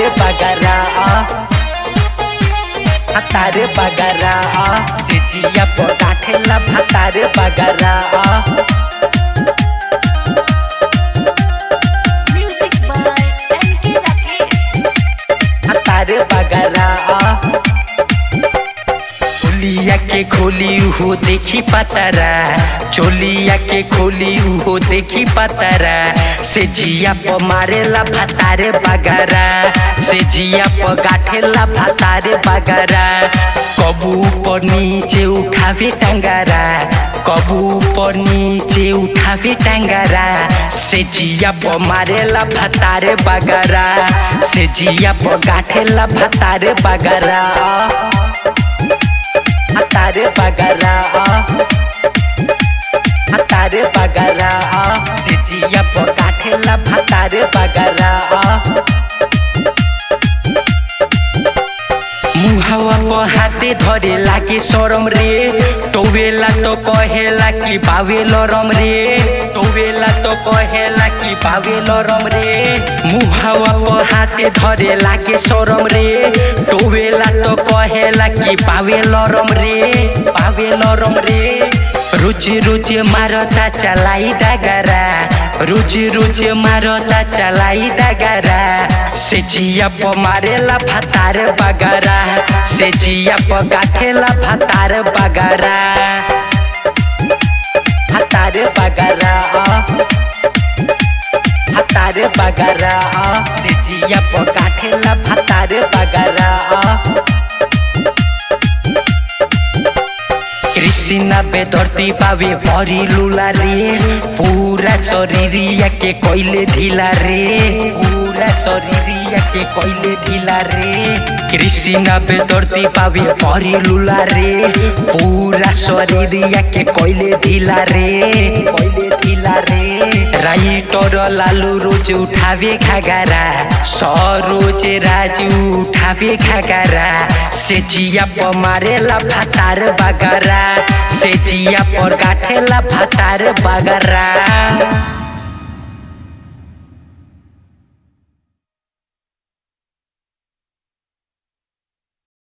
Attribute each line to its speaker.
Speaker 1: भातारे बगरा भातारे बगरा से जिया पकाठेला भातारे बगरा भातारे बगरा चोलिया के खोली हो देखी पतरा चोलिया के खोली हो देखी पतरा से जिया प मारेला भातारे बगरा से जिया प गाठेला भातारे बगरा कबू पर नीचे उठावे टंगरा कबू पर नीचे उठावे टंगरा से जिया प मारेला भातारे बगरा से जिया प गाठेला भातारे बगरा भातारे बगरा भातारे बगरा से जिया प गाठेला भातारे बगरा मुहावा प हाथे धरे लागे शरम रे टोवेला तो कहेला कि बावे लरम रे टोवेला तो कहेला कि बावे लरम रे मुहावा प हाथे धरे लागे शरम रे टोवेला तो कहेला कि बावे लरम रे रुच रुच मारता चलाई डगरा रुच रुच मारता चलाई डगरा से जिया प मारेला भातारे बगरा से जिया प गाठेला भातारे बगरा भातारे बगरा भातारे बगरा से जिया प गाठेला भातारे बगरा कृष्णा बेदर्दी पावे भरी लुला रे पूरा शरीरिया के कोइले ढीला रे पूरा शरीरिया के कोइले ढीला रे कृष्णा बेदर्दी पावे भरी लुला रे पूरा शरीरिया के कोइले ढीला रे राइटर लालू रोज उठावे घाघरा सरोज राजू उठावे घाघरा से जिया प मारेला भातारे बगरा से जिया पर गाठेला भातारे बगरा।